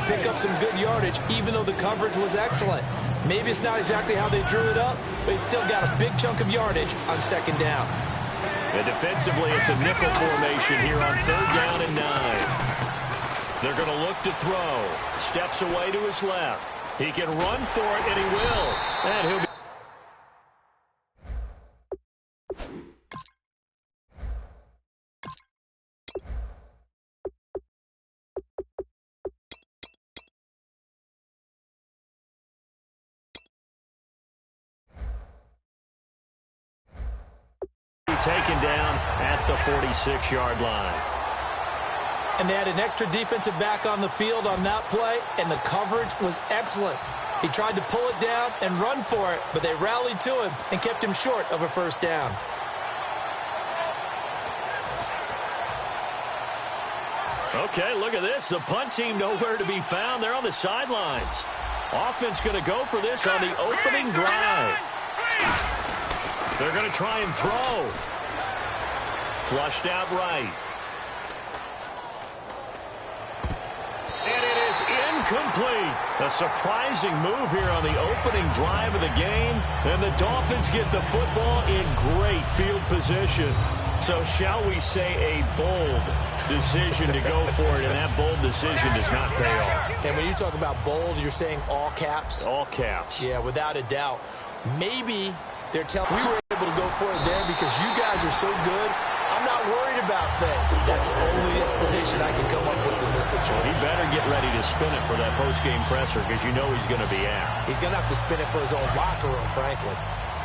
pick up some good yardage, even though the coverage was excellent. Maybe it's not exactly how they drew it up, but he still got a big chunk of yardage on second down. And defensively, it's a nickel formation here on 3rd down and 9. They're going to look to throw. Steps away to his left. He can run for it, and he will. And he'll be taken down at the 46-yard line. And they had an extra defensive back on the field on that play, and the coverage was excellent. He tried to pull it down and run for it, but they rallied to him and kept him short of a first down. Okay, look at this. The punt team nowhere to be found. They're on the sidelines. Offense going to go for this on the opening drive. They're going to try and throw. Flushed out right. And it is incomplete. A surprising move here on the opening drive of the game. And the Dolphins get the football in great field position. So shall we say a bold decision to go for it, and that bold decision does not pay off. And when you talk about bold, you're saying all caps? All caps. Yeah, without a doubt. Maybe they're telling we were able to go for it there because you guys are so good. I'm not worried about things. That's the only explanation I can come up with in this situation. He better get ready to spin it for that post-game presser because you know he's going to be out. He's going to have to spin it for his own locker room, frankly.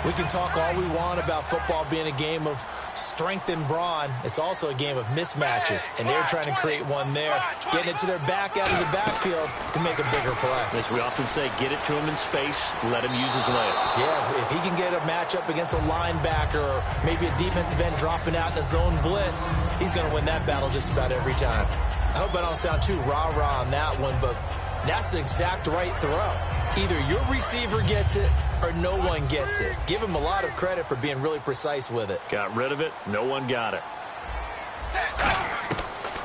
We can talk all we want about football being a game of strength and brawn. It's also a game of mismatches, and they're trying to create one there, getting it to their back out of the backfield to make a bigger play. As we often say, get it to him in space, let him use his leg. Yeah, if he can get a matchup against a linebacker or maybe a defensive end dropping out in a zone blitz, he's going to win that battle just about every time. I hope I don't sound too rah-rah on that one, but that's the exact right throw. Either your receiver gets it or no one gets it. Give him a lot of credit for being really precise with it. Got rid of it. No one got it.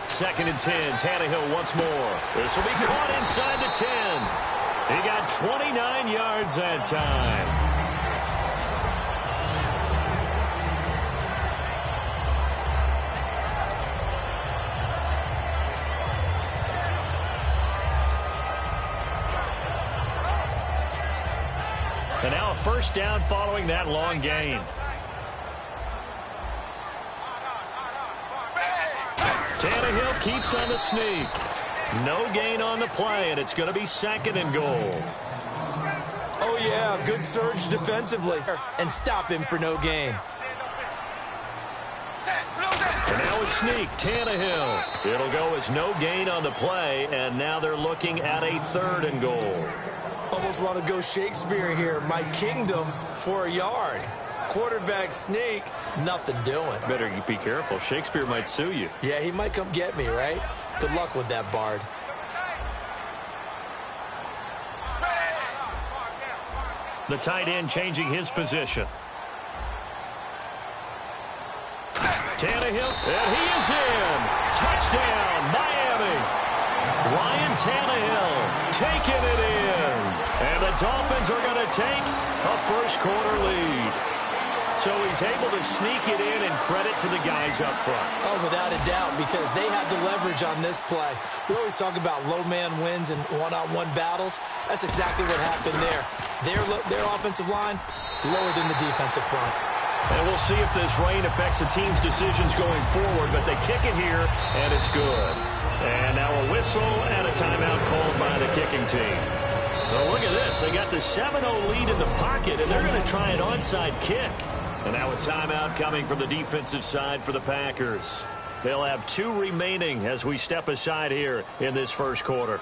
2nd and 10. Tannehill once more. This will be caught inside the 10. He got 29 yards that time. And now a first down following that long gain. Tannehill keeps on the sneak. No gain on the play, and it's going to be 2nd and goal. Oh, yeah, good surge defensively. And stop him for no gain. And now a sneak, Tannehill. It'll go as no gain on the play, and now they're looking at a 3rd and goal. Almost want to go Shakespeare here. My kingdom for a yard. Quarterback sneak, nothing doing. Better be careful. Shakespeare might sue you. Yeah, he might come get me, right? Good luck with that, Bard. The tight end changing his position. Tannehill, and he is in. Touchdown, Miami. Ryan Tannehill taking it in. And the Dolphins are going to take a first-quarter lead. So he's able to sneak it in, and credit to the guys up front. Oh, without a doubt, because they have the leverage on this play. We always talk about low man wins in one-on-one battles. That's exactly what happened there. Their offensive line, lower than the defensive front. And we'll see if this rain affects the team's decisions going forward, but they kick it here, and it's good. And now a whistle and a timeout called by the kicking team. Well, look at this. They got the 7-0 lead in the pocket, and they're going to try an onside kick. And now a timeout coming from the defensive side for the Packers. They'll have 2 remaining as we step aside here in this first quarter.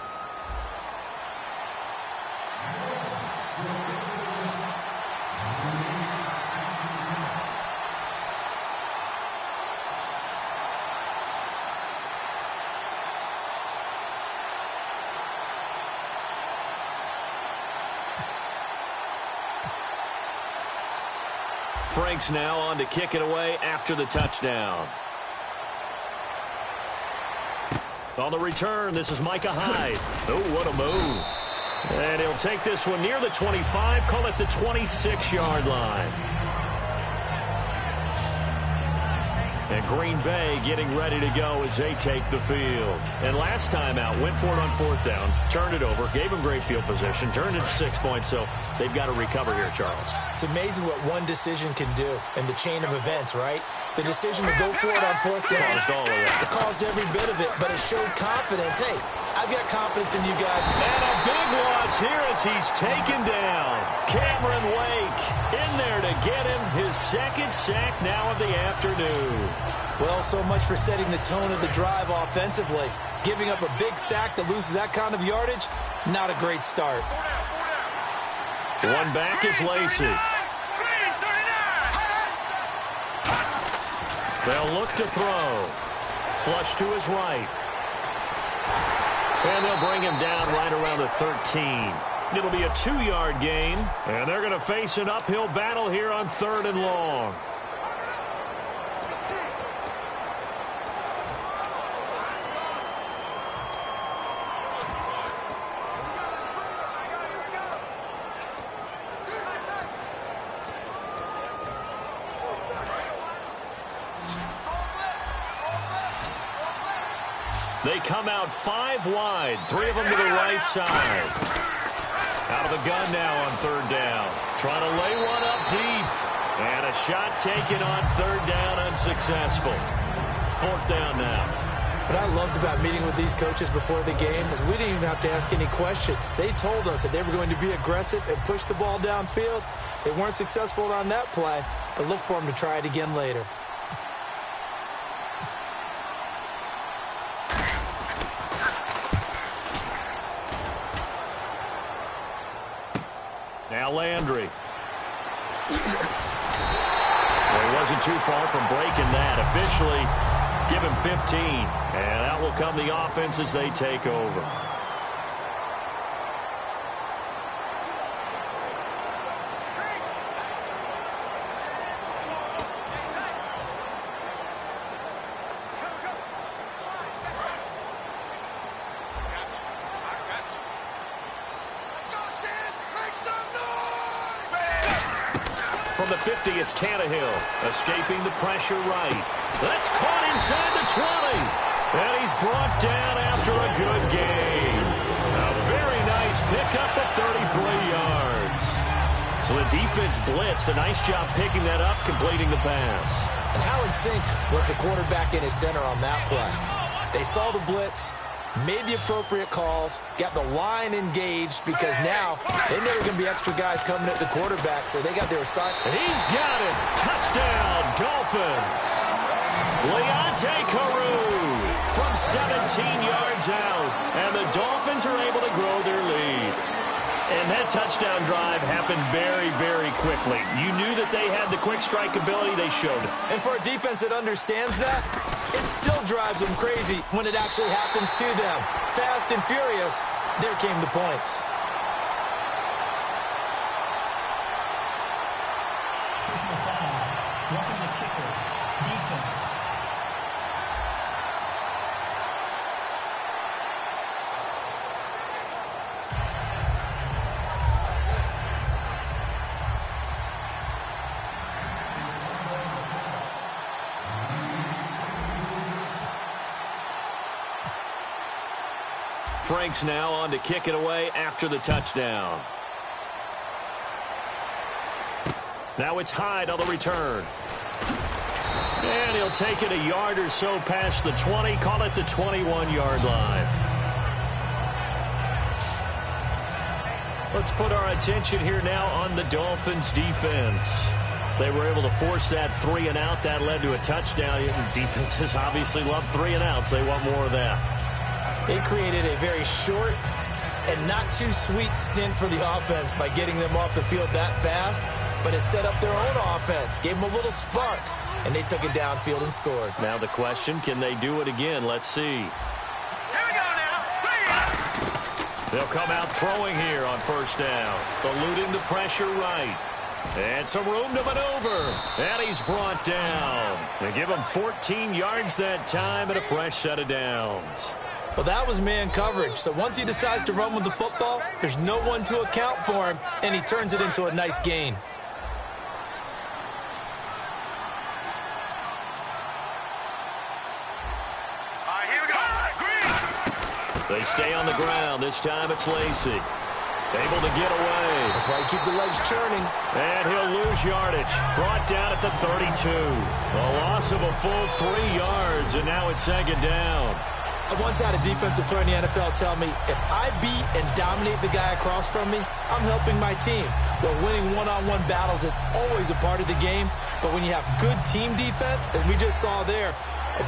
Frank's now on to kick it away after the touchdown. On the return, this is Micah Hyde. Oh, what a move. And he'll take this one near the 25, call it the 26-yard line. And Green Bay getting ready to go as they take the field. And last time out, went for it on 4th down, turned it over, gave them great field position, turned it to 6 points, so they've got to recover here, Charles. It's amazing what one decision can do in the chain of events, right? The decision to go for it on 4th down. Caused all of that. It caused every bit of it, but it showed confidence. Hey, I've got confidence in you guys. And a big loss here as he's taken down. Cameron Wake in there to get him his 2nd sack now of the afternoon. Well, so much for setting the tone of the drive offensively. Giving up a big sack that loses that kind of yardage, not a great start. One back is Lacey. They'll look to throw. Flush to his right. And they'll bring him down right around the 13. It'll be a 2-yard gain. And they're going to face an uphill battle here on 3rd and long. They come out 5 wide, 3 of them to the right side. Out of the gun now on 3rd down. Trying to lay one up deep. And a shot taken on 3rd down, unsuccessful. 4th down now. What I loved about meeting with these coaches before the game is we didn't even have to ask any questions. They told us that they were going to be aggressive and push the ball downfield. They weren't successful on that play, but look for them to try it again later. Now Landry. Well, he wasn't too far from breaking that. Officially, give him 15. And out will come the offense as they take over. From the 50, it's Tannehill, escaping the pressure right. That's caught inside the 20. And he's brought down after a good gain. A very nice pickup of 33 yards. So the defense blitzed. A nice job picking that up, completing the pass. And how in sync was the quarterback in his center on that play? They saw the blitz, made the appropriate calls, got the line engaged because now they know there are going to be extra guys coming at the quarterback, so they got their assignment. He's got it. Touchdown, Dolphins. Leonte Carew from 17 yards out, and the Dolphins are able to grow their lead. And that touchdown drive happened very, very quickly. You knew that they had the quick strike ability. They showed it. And for a defense that understands that, it still drives them crazy when it actually happens to them. Fast and furious, there came the points. Personal foul, roughing the kicker, defense. Franks now on to kick it away after the touchdown. Now it's Hyde on the return. And he'll take it a yard or so past the 20, call it the 21-yard line. Let's put our attention here now on the Dolphins' defense. They were able to force that 3-and-out. That led to a touchdown. Defenses obviously love 3-and-outs. They want more of that. They created a very short and not too sweet stint for the offense by getting them off the field that fast, but it set up their own offense, gave them a little spark, and they took it downfield and scored. Now the question, can they do it again? Let's see. Here we go now. They'll come out throwing here on 1st down, eluding the pressure right. And some room to maneuver. And he's brought down. They give him 14 yards that time and a fresh set of downs. Well, that was man coverage. So once he decides to run with the football, there's no one to account for him, and he turns it into a nice gain. They stay on the ground. This time it's Lacey. Able to get away. That's why you keep the legs churning. And he'll lose yardage. Brought down at the 32. A loss of a full 3 yards, and now it's second down. I once had a defensive player in the NFL tell me, if I beat and dominate the guy across from me, I'm helping my team. Well, winning one-on-one battles is always a part of the game, but when you have good team defense, as we just saw there,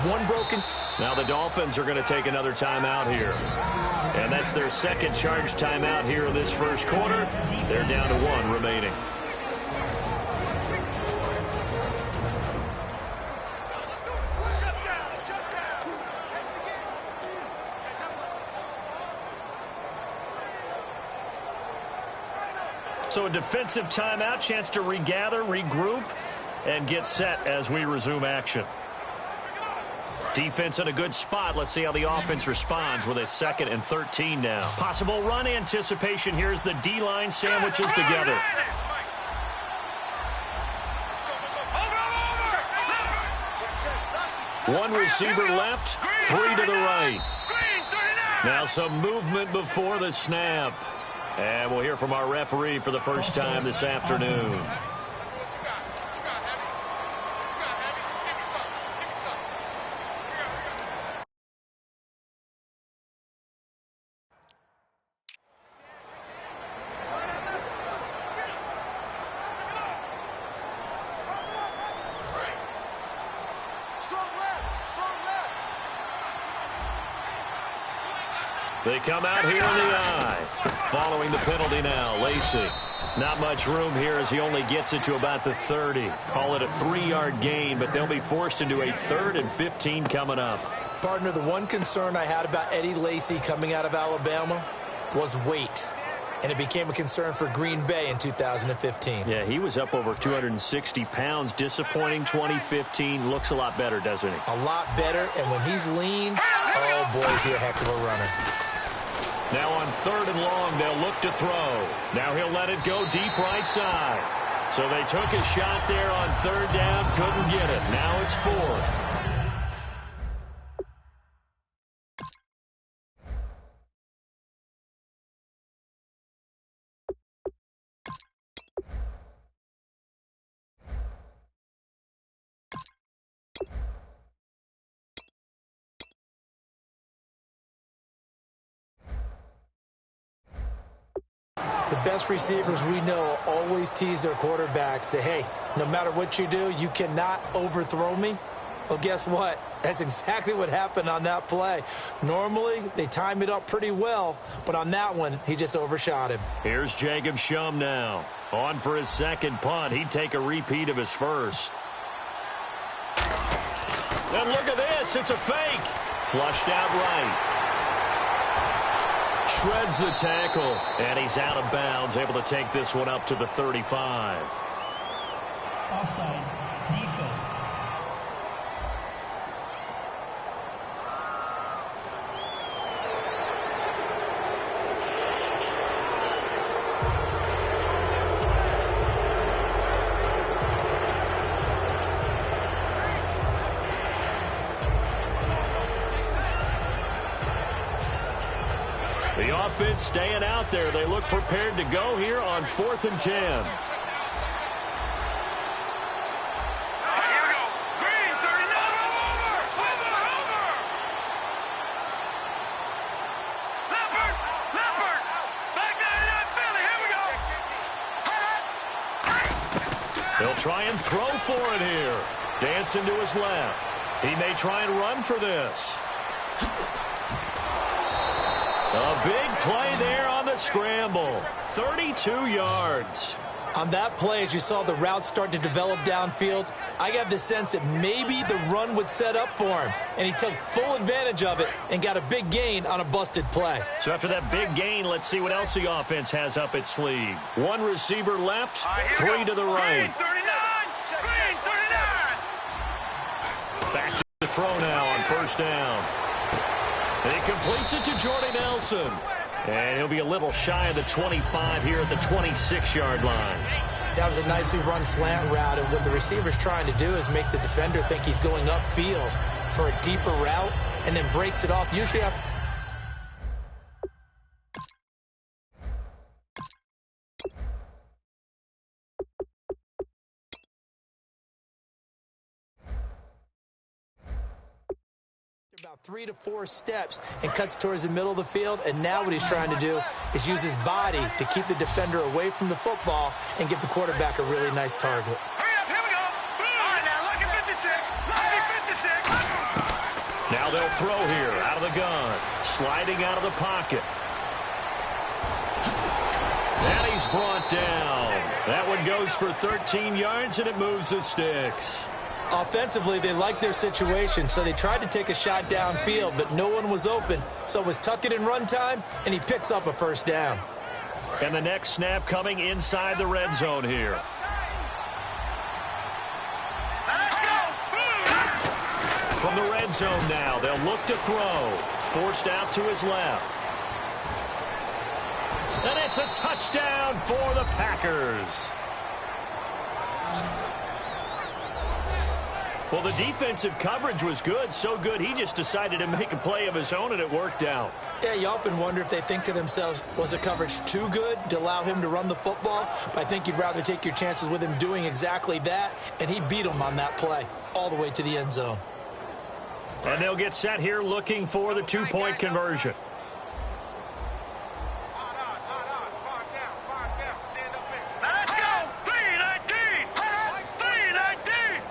one broken... Now the Dolphins are going to take another timeout here. And that's their second charge timeout here in this first quarter. They're down to 1 remaining. So a defensive timeout, chance to regather, regroup, and get set as we resume action. Defense in a good spot. Let's see how the offense responds with a 2nd and 13 now. Possible run anticipation here as the D-line sandwiches together. One receiver left, 3 to the right. Now some movement before the snap. And we'll hear from our referee for the first time this afternoon. They come out here in the eye. Following the penalty now, Lacey. Not much room here as he only gets it to about the 30. Call it a 3-yard gain, but they'll be forced into a 3rd and 15 coming up. Partner, the one concern I had about Eddie Lacy coming out of Alabama was weight. And it became a concern for Green Bay in 2015. Yeah, he was up over 260 pounds. Disappointing 2015. Looks a lot better, doesn't he? A lot better, and when he's lean, oh boy, is he a heck of a runner. Now on 3rd and long, they'll look to throw. Now he'll let it go deep right side. So they took a shot there on 3rd down, couldn't get it. Now it's 4th. The best receivers we know always tease their quarterbacks that, hey, no matter what you do, you cannot overthrow me. Well, guess what? That's exactly what happened on that play. Normally, they time it up pretty well, but on that one, he just overshot him. Here's Jacob Shum now. On for his 2nd punt. He'd take a repeat of his 1st. And look at this. It's a fake. Flushed out right. Shreds the tackle, and he's out of bounds, able to take this one up to the 35. Offside. Defense. The offense staying out there. They look prepared to go here on 4th and 10. Here we go. Green, 39. Over. Leopard. Back 99 Philly. Here we go. They'll try and throw for it here. Dancing to his left. He may try and run for this. A big play there on the scramble. 32 yards. On that play, as you saw the route start to develop downfield, I got the sense that maybe the run would set up for him. And he took full advantage of it and got a big gain on a busted play. So after that big gain, let's see what else the offense has up its sleeve. One receiver left, 3 to the right. Green, 39. Back to the throw now on 1st down. He completes it to Jordy Nelson. And he'll be a little shy of the 25 here at the 26-yard line. That was a nicely run slant route, and what the receiver's trying to do is make the defender think he's going upfield for a deeper route and then breaks it off. Usually after about 3 to 4 steps and cuts towards the middle of the field, and now what he's trying to do is use his body to keep the defender away from the football and give the quarterback a really nice target. Hurry up, here we go. All right, now, look at 56. Look at 56. Now they'll throw here out of the gun. Sliding out of the pocket. And he's brought down. That one goes for 13 yards, and it moves the sticks. Offensively, they liked their situation, so they tried to take a shot downfield, but no one was open. So it was tuck it in run time, and he picks up a first down. And the next snap coming inside the red zone here. Let's go. From the red zone now, they'll look to throw. Forced out to his left. And it's a touchdown for the Packers. Well, the defensive coverage was good, so good he just decided to make a play of his own, and it worked out. Yeah, you often wonder if they think to themselves, was the coverage too good to allow him to run the football? But I think you'd rather take your chances with him doing exactly that, and he beat him on that play all the way to the end zone. And they'll get set here looking for the two-point conversion. Let's go. 319. 319.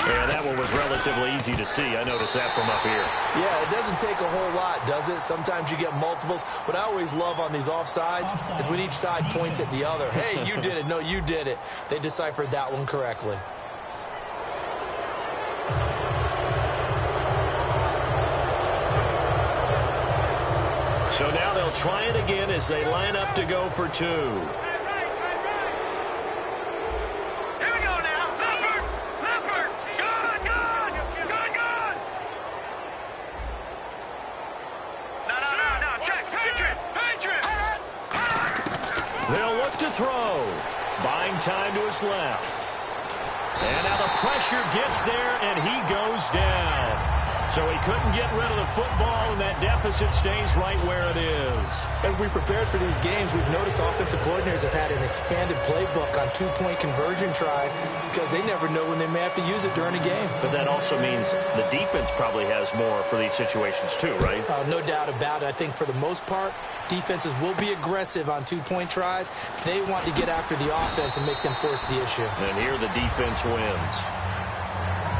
Yeah, that one was relatively easy to see. I noticed that from up here. Yeah, it doesn't take a whole lot, does it? Sometimes you get multiples. What I always love on these offsides is when each side points at the other. Hey, you did it. No, you did it. They deciphered that one correctly. So now they'll try it again as they line up to go for two. Here we go now. Leopard. Leopard. Good, good. Good, good. No. Check. Patriot. Patriot. They'll look to throw. Buying time to his left. And now the pressure gets there, and he goes down. So he couldn't get rid of the football, and that deficit stays right where it is. As we prepared for these games, we've noticed offensive coordinators have had an expanded playbook on two-point conversion tries because they never know when they may have to use it during a game. But that also means the defense probably has more for these situations too, right? No doubt about it. I think for the most part, defenses will be aggressive on two-point tries. They want to get after the offense and make them force the issue. And here the defense wins.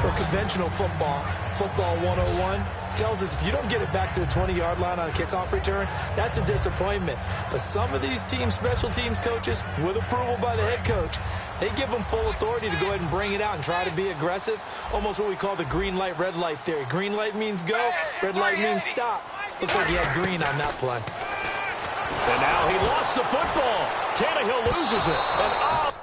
Well, conventional football 101, tells us if you don't get it back to the 20-yard line on a kickoff return, that's a disappointment. But some of these team special teams coaches, with approval by the head coach, they give them full authority to go ahead and bring it out and try to be aggressive, almost what we call the green light, red light theory. Green light means go, red light means stop. Looks like he had green on that play. And now he lost the football. Tannehill loses it. And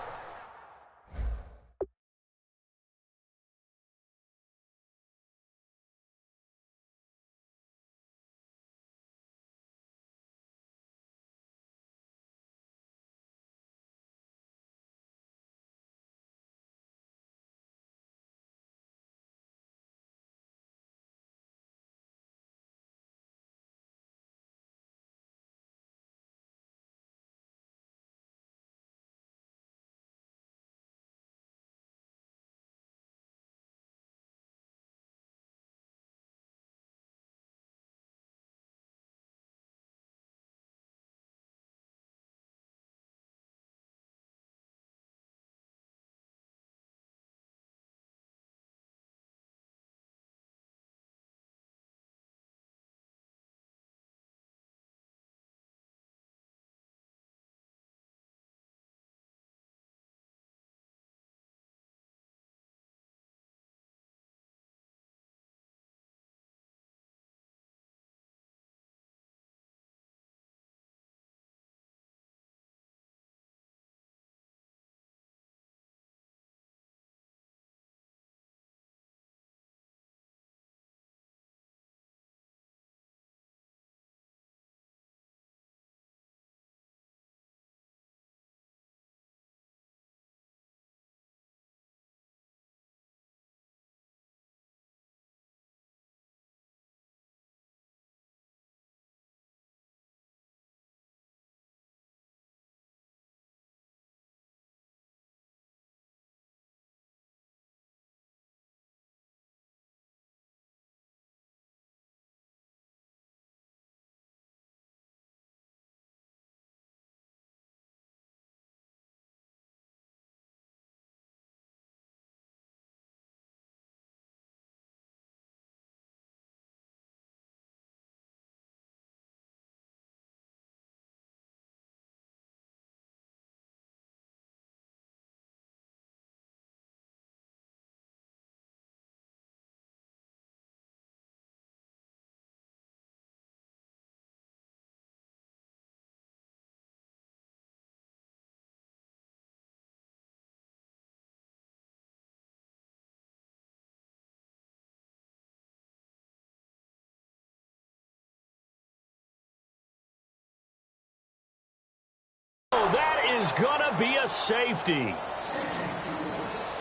Oh, that is going to be a safety.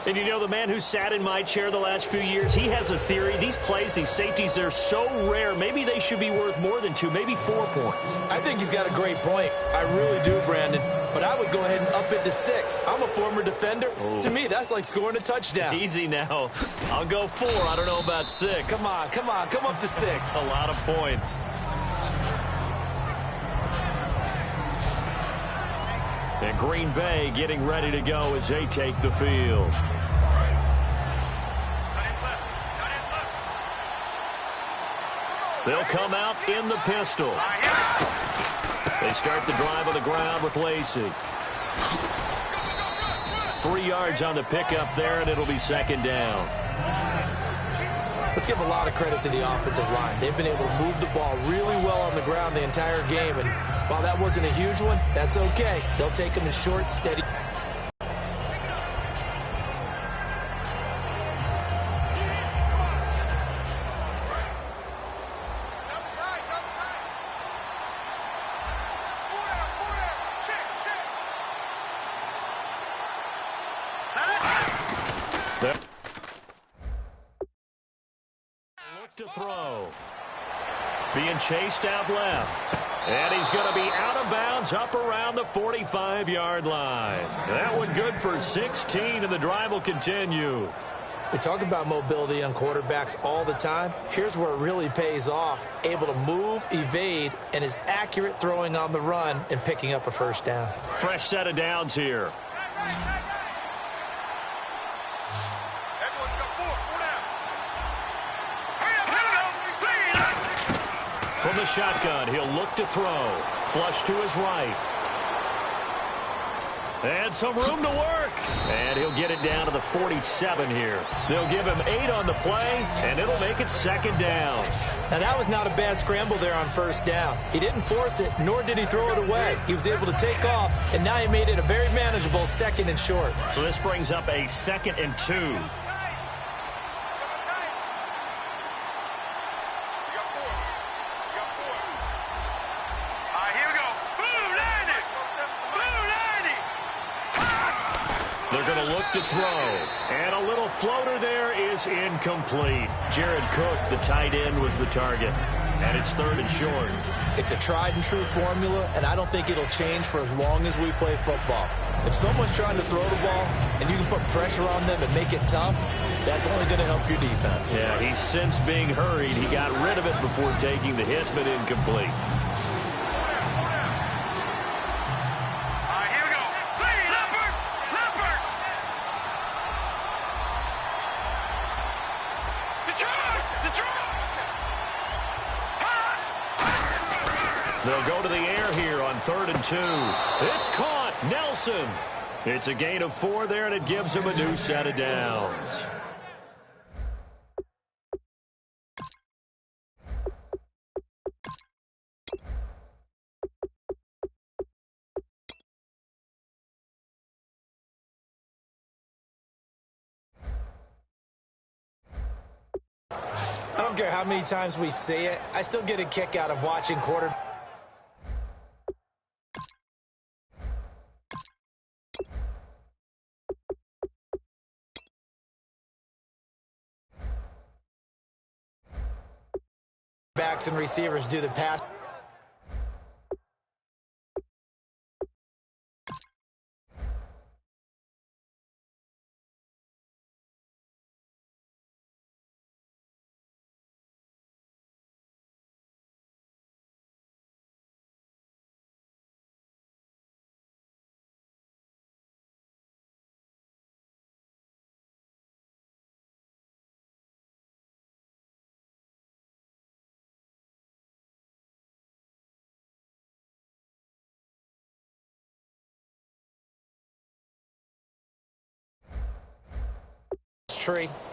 And you know, the man who sat in my chair the last few years, he has a theory. These plays, these safeties, they're so rare. Maybe they should be worth more than 2, maybe 4 points. I think he's got a great point. I really do, Brandon. But I would go ahead and up it to 6. I'm a former defender. Oh. To me, that's like scoring a touchdown. Easy now. I'll go 4. I don't know about 6. Come on. Come up to 6. A lot of points. And Green Bay getting ready to go as they take the field. They'll come out in the pistol. They start the drive on the ground with Lacey. 3 yards on the pickup there, and it'll be second down. Let's give a lot of credit to the offensive line. They've been able to move the ball really well on the ground the entire game, and while that wasn't a huge one, that's okay. They'll take them in short, steady. To throw. Being chased out left. And he's going to be out of bounds up around the 45-yard line. That one good for 16, and the drive will continue. They talk about mobility on quarterbacks all the time. Here's where it really pays off. Able to move, evade, and is accurate throwing on the run and picking up a first down. Fresh set of downs here. From the shotgun, he'll look to throw. Flush to his right. And some room to work. And he'll get it down to the 47 here. They'll give him 8 on the play, and it'll make it second down. Now, that was not a bad scramble there on first down. He didn't force it, nor did he throw it away. He was able to take off, and now he made it a very manageable second and short. So this brings up a 2nd and 2. To throw, and a little floater there is incomplete. Jared Cook, the tight end, was the target, and it's 3rd and short. It's a tried and true formula, and I don't think it'll change for as long as we play football. If someone's trying to throw the ball and you can put pressure on them and make it tough, that's only going to help your defense. Yeah, he's since being hurried. He got rid of it before taking the hit, but incomplete. They'll go to the air here on 3rd and 2. It's caught. Nelson. It's a gain of 4 there, and it gives him a new set of downs. I don't care how many times we see it. I still get a kick out of watching quarterbacks and receivers do the pass.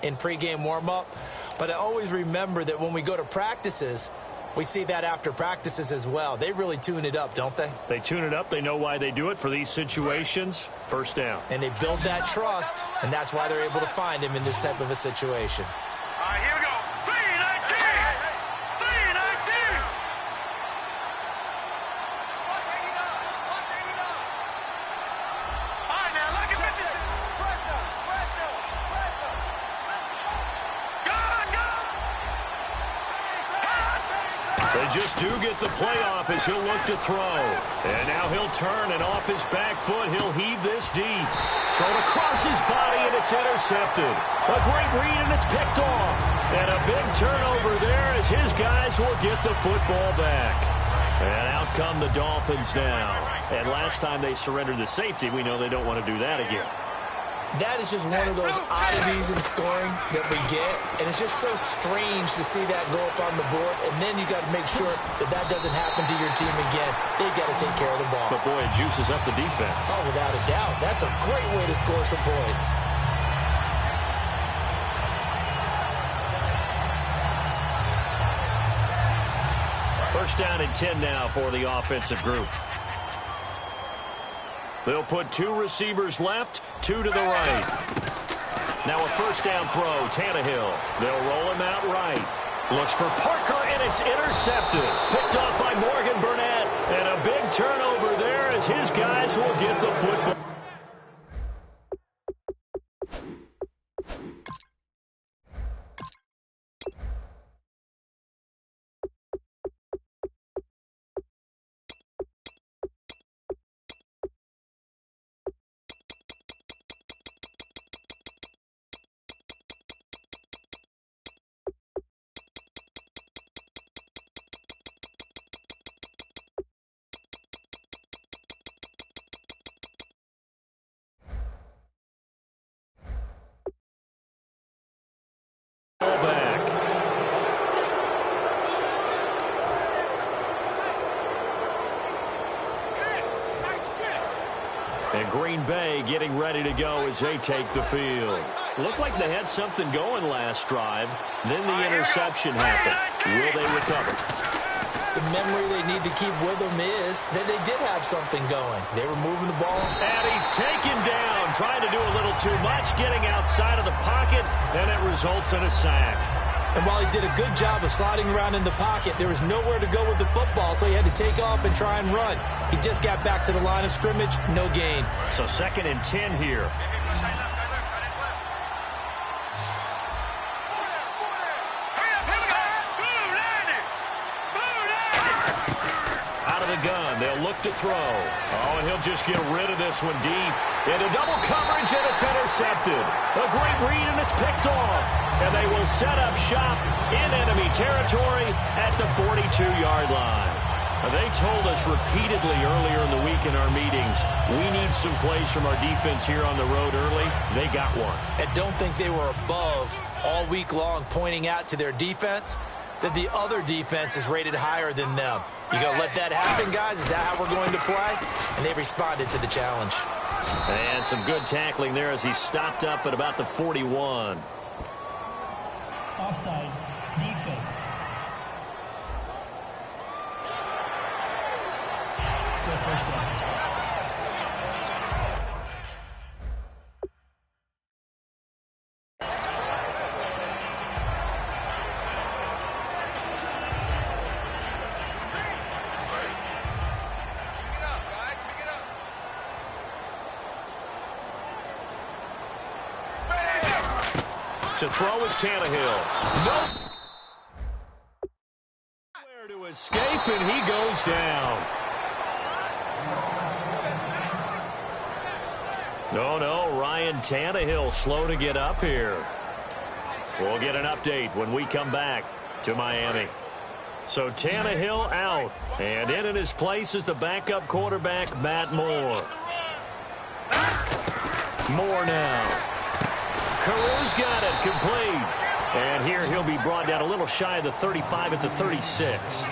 In pregame warm-up, but I always remember that when we go to practices, we see that after practices as well. They really tune it up, don't they? They tune it up. They know why they do it for these situations. First down. And they build that trust, and that's why they're able to find him in this type of a situation. All right, here we go. 3-19! 3-19! just do get the play off as he'll look to throw. And now he'll turn, and off his back foot, he'll heave this deep. Thrown across his body, and it's intercepted. A great read, and it's picked off. And a big turnover there as his guys will get the football back. And out come the Dolphins now. And last time they surrendered the safety, we know they don't want to do that again. That is just one of those oddities in scoring that we get, and it's just so strange to see that go up on the board, and then you got to make sure that that doesn't happen to your team again. They've got to take care of the ball. But, boy, it juices up the defense. Oh, without a doubt. That's a great way to score some points. First down and 10 now for the offensive group. They'll put two receivers left, two to the right. Now a first down throw, Tannehill. They'll roll him out right. Looks for Parker, and it's intercepted. Picked off by Morgan Burnett. And a big turnover there as his guys will get the football. Back. And Green Bay getting ready to go as they take the field. Looked like they had something going last drive. Then the interception happened. Will they recover? The memory they need to keep with them is that they did have something going. They were moving the ball. And he's taken down, trying to do a little too much, getting outside of the pocket, and it results in a sack. And while he did a good job of sliding around in the pocket, there was nowhere to go with the football, so he had to take off and try and run. He just got back to the line of scrimmage, no gain. So 2nd and 10 here. Gun. They'll look to throw. Oh, and he'll just get rid of this one deep. Into double coverage, and it's intercepted. A great read, and it's picked off. And they will set up shop in enemy territory at the 42-yard line. They told us repeatedly earlier in the week in our meetings, we need some plays from our defense here on the road early. They got one. And don't think they were above all week long pointing out to their defense that the other defense is rated higher than them. You going to let that happen, guys? Is that how we're going to play? And they responded to the challenge. And some good tackling there as he stopped up at about the 41. Offside, defense. Still first down. To throw is Tannehill. Nope. Where to escape, and he goes down. No, Ryan Tannehill slow to get up here. We'll get an update when we come back to Miami. So Tannehill out, and in his place is the backup quarterback, Matt Moore. Moore now. Caru's got it, complete. And here he'll be brought down a little shy of the 35 at the 36.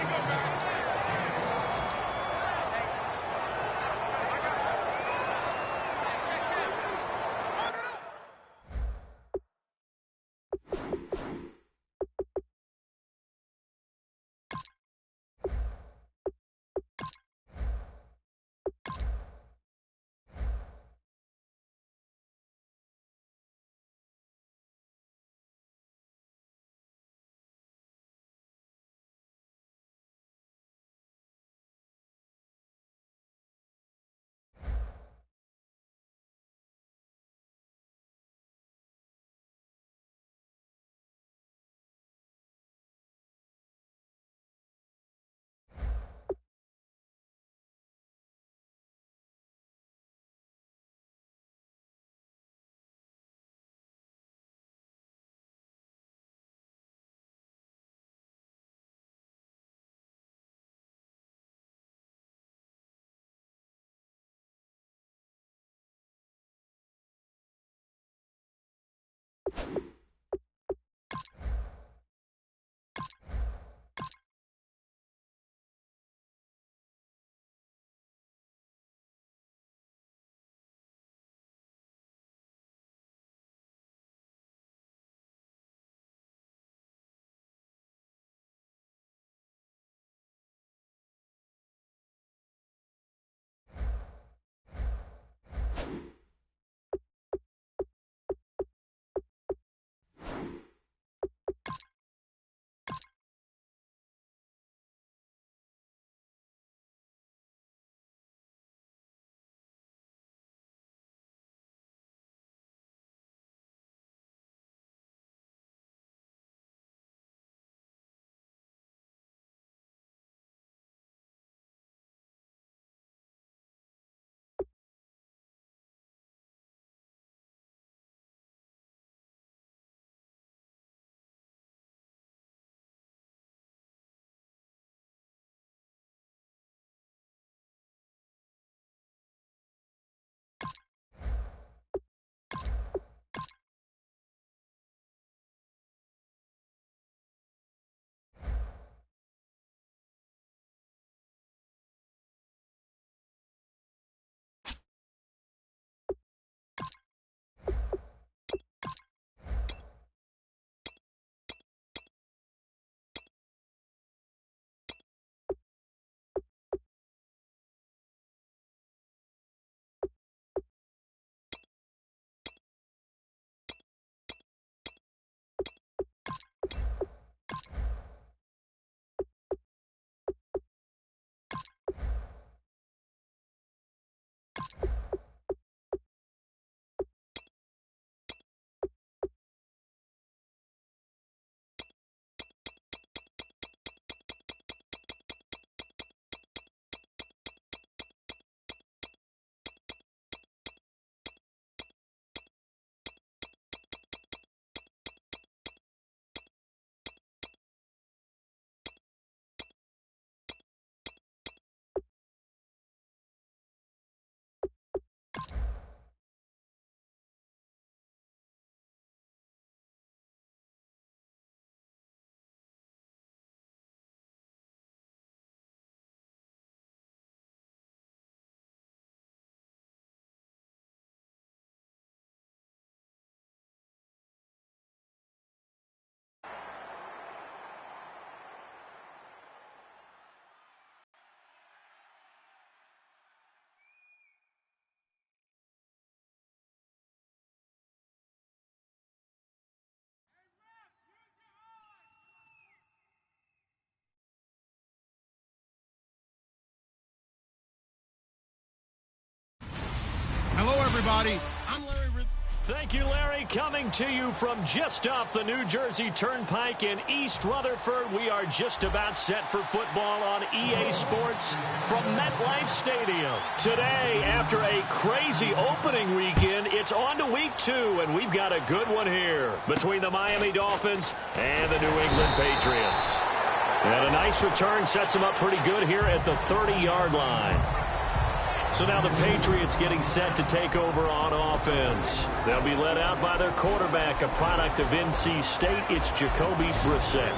Hello, everybody. I'm Larry. Thank you, Larry. Coming to you from just off the New Jersey Turnpike in East Rutherford. We are just about set for football on EA Sports from MetLife Stadium. Today, after a crazy opening weekend, it's on to week 2, and we've got a good one here between the Miami Dolphins and the New England Patriots. And a nice return sets them up pretty good here at the 30-yard line. So now the Patriots getting set to take over on offense. They'll be led out by their quarterback, a product of NC State. It's Jacoby Brissett.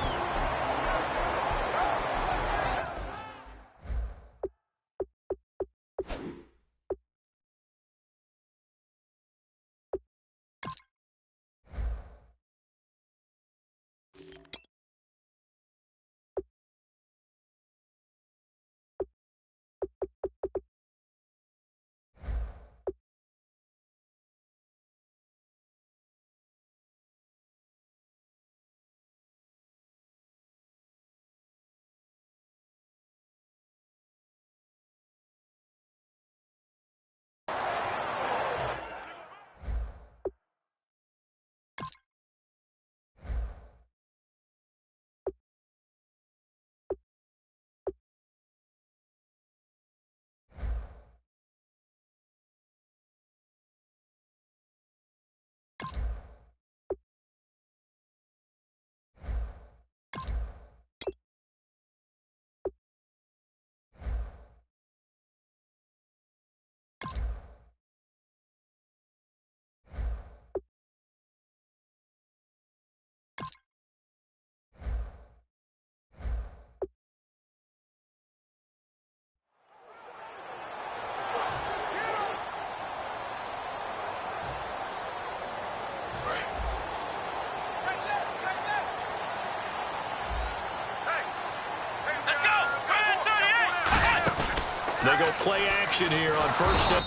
They go play action here on first down.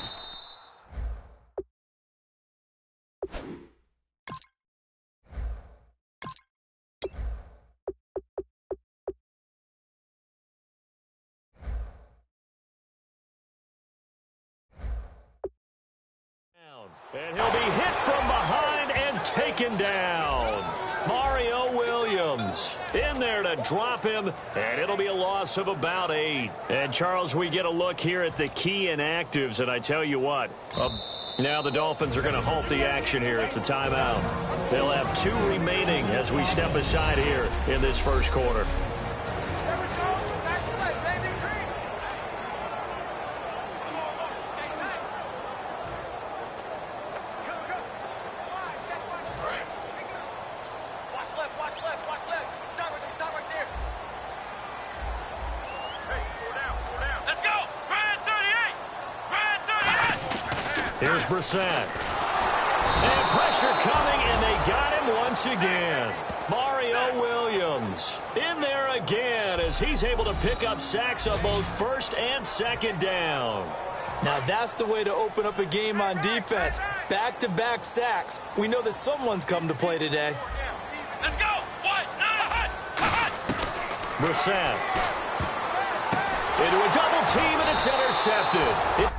And he'll be hit from behind and taken down. Mario Williams in there to drop him, and it'll be a loss of about 8. And, Charles, we get a look here at the key inactives, and I tell you what, now the Dolphins are going to halt the action here. It's a timeout. They'll have 2 remaining as we step aside here in this first quarter. Here's Brissett. And pressure coming, and they got him once again. Mario Williams in there again as he's able to pick up sacks on both first and second down. Now that's the way to open up a game on defense. Back-to-back sacks. We know that someone's come to play today. Let's go. Brissett into a double team, and it's intercepted.